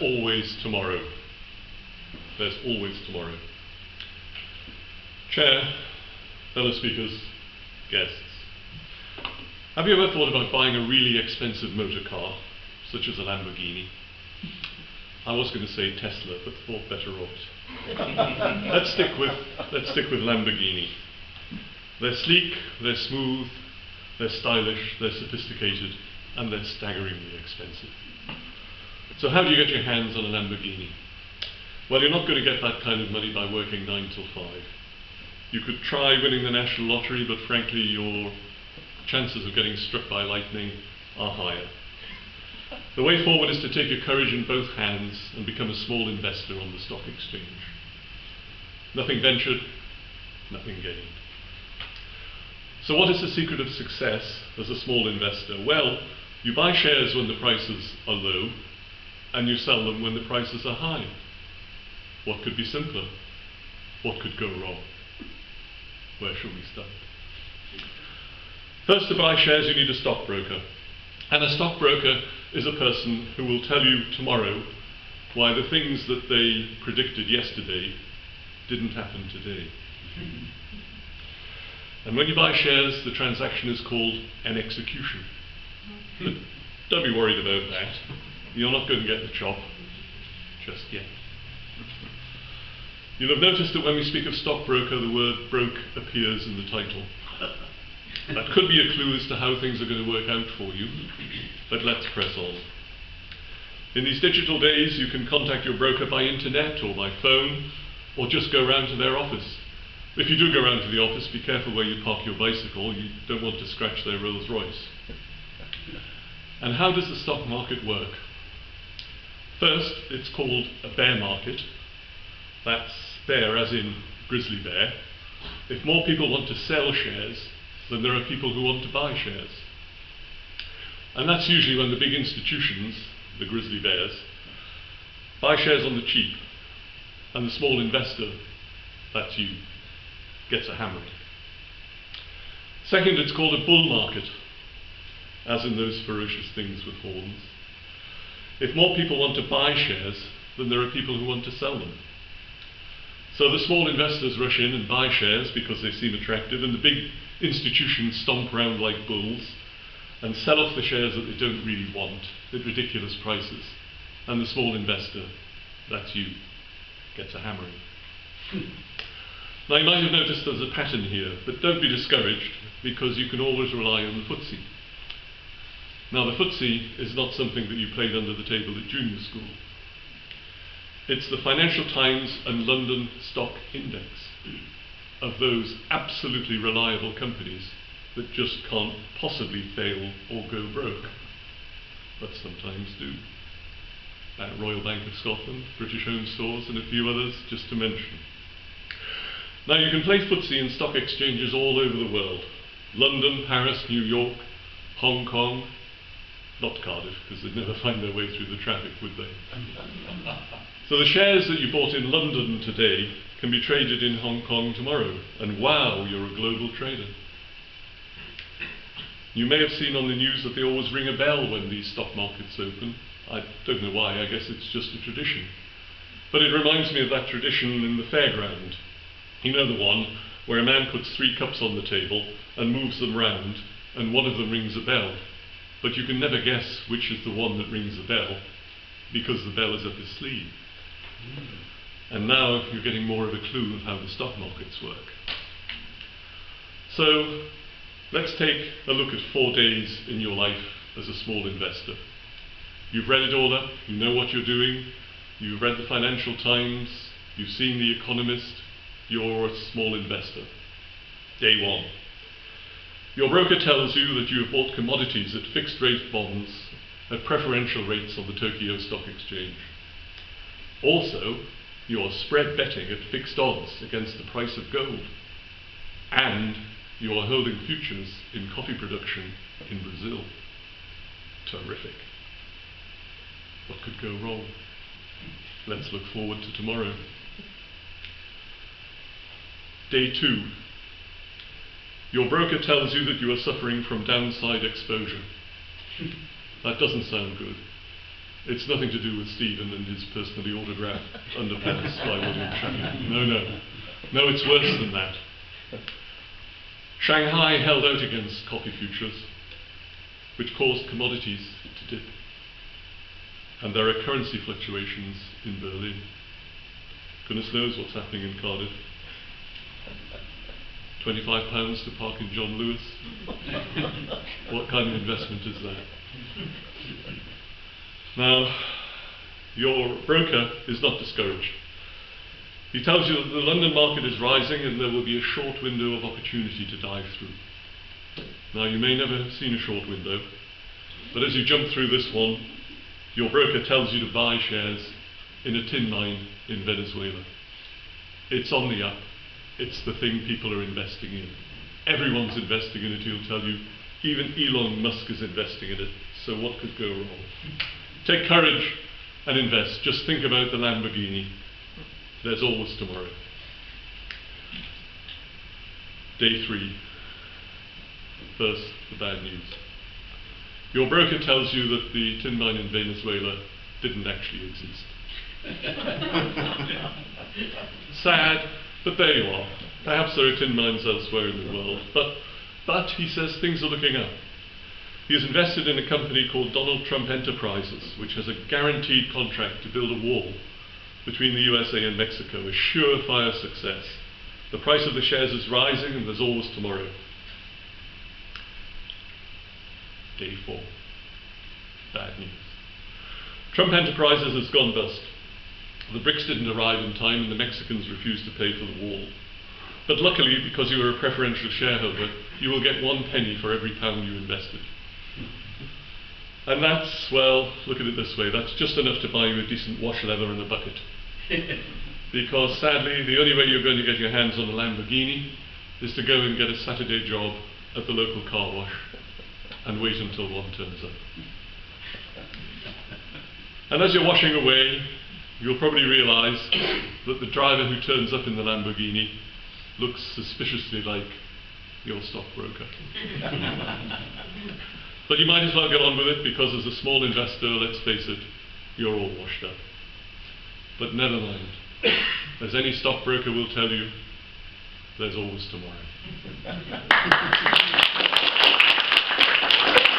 Always tomorrow. There's always tomorrow. Chair, fellow speakers, guests. Have you ever thought about buying a really expensive motor car, such as a Lamborghini? I was going to say Tesla, but thought better of it. Let's stick with Lamborghini. They're sleek, they're smooth, they're stylish, they're sophisticated, and they're staggeringly expensive. So how do you get your hands on a Lamborghini? Well, you're not going to get that kind of money by working 9 till 5. You could try winning the national lottery, but frankly your chances of getting struck by lightning are higher. The way forward is to take your courage in both hands and become a small investor on the stock exchange. Nothing ventured, nothing gained. So what is the secret of success as a small investor? Well, you buy shares when the prices are low, and you sell them when the prices are high. What could be simpler? What could go wrong? Where shall we start? First, to buy shares you need a stockbroker. And a stockbroker is a person who will tell you tomorrow why the things that they predicted yesterday didn't happen today. And when you buy shares, the transaction is called an execution. But don't be worried about that. You're not going to get the chop just yet. You'll have noticed that when we speak of stockbroker, the word broke appears in the title. That could be a clue as to how things are going to work out for you, but let's press on. In these digital days, you can contact your broker by internet or by phone, or just go round to their office. If you do go round to the office, be careful where you park your bicycle. You don't want to scratch their Rolls Royce. And how does the stock market work? First, it's called a bear market. That's bear as in grizzly bear. If more people want to sell shares, then there are people who want to buy shares. And that's usually when the big institutions, the grizzly bears, buy shares on the cheap, and the small investor, that's you, gets a hammering. Second, it's called a bull market, as in those ferocious things with horns. If more people want to buy shares, then there are people who want to sell them. So the small investors rush in and buy shares because they seem attractive, and the big institutions stomp around like bulls and sell off the shares that they don't really want at ridiculous prices. And the small investor, that's you, gets a hammering. Now you might have noticed there's a pattern here, but don't be discouraged because you can always rely on the FTSE. Now the FTSE is not something that you played under the table at junior school. It's the Financial Times and London Stock Index of those absolutely reliable companies that just can't possibly fail or go broke, but sometimes do. Royal Bank of Scotland, British Home Stores, and a few others, just to mention. Now you can play FTSE in stock exchanges all over the world. London, Paris, New York, Hong Kong, not Cardiff, because they'd never find their way through the traffic, would they? So the shares that you bought in London today can be traded in Hong Kong tomorrow, and wow, you're a global trader. You may have seen on the news that they always ring a bell when these stock markets open. I don't know why, I guess it's just a tradition. But it reminds me of that tradition in the fairground. You know the one where a man puts 3 cups on the table and moves them round, and one of them rings a bell. But you can never guess which is the one that rings the bell, because the bell is up his sleeve. And now you're getting more of a clue of how the stock markets work. So let's take a look at 4 days in your life as a small investor. You've read it all up, you know what you're doing, you've read the Financial Times, you've seen The Economist, you're a small investor. Day 1. Your broker tells you that you have bought commodities at fixed rate bonds at preferential rates on the Tokyo Stock Exchange. Also, you are spread betting at fixed odds against the price of gold. And you are holding futures in coffee production in Brazil. Terrific. What could go wrong? Let's look forward to tomorrow. Day 2. Your broker tells you that you are suffering from downside exposure. That doesn't sound good. It's nothing to do with Stephen and his personally autographed underpants by William Shanghai. No, no. No, it's worse than that. Shanghai held out against coffee futures, which caused commodities to dip. And there are currency fluctuations in Berlin. Goodness knows what's happening in Cardiff. £25 to park in John Lewis. What kind of investment is that? Now, your broker is not discouraged. He tells you that the London market is rising and there will be a short window of opportunity to dive through. Now, you may never have seen a short window, but as you jump through this one, your broker tells you to buy shares in a tin mine in Venezuela. It's on the up. It's the thing people are investing in. Everyone's investing in it, he'll tell you. Even Elon Musk is investing in it. So what could go wrong? Take courage and invest. Just think about the Lamborghini. There's always tomorrow. Day 3. First, the bad news. Your broker tells you that the tin mine in Venezuela didn't actually exist. Sad, but there you are. Perhaps there are tin mines elsewhere in the world, but he says things are looking up. He has invested in a company called Donald Trump Enterprises, which has a guaranteed contract to build a wall between the USA and Mexico, a surefire success. The price of the shares is rising and there's always tomorrow. Day 4. Bad news. Trump Enterprises has gone bust. The bricks didn't arrive in time and the Mexicans refused to pay for the wall. But luckily, because you are a preferential shareholder, you will get 1 penny for every pound you invested. And that's, well, look at it this way, that's just enough to buy you a decent wash leather and a bucket. Because sadly, the only way you're going to get your hands on a Lamborghini is to go and get a Saturday job at the local car wash and wait until one turns up. And as you're washing away, you'll probably realise that the driver who turns up in the Lamborghini looks suspiciously like your stockbroker. But you might as well get on with it, because as a small investor, let's face it, you're all washed up. But never mind. As any stockbroker will tell you, there's always tomorrow.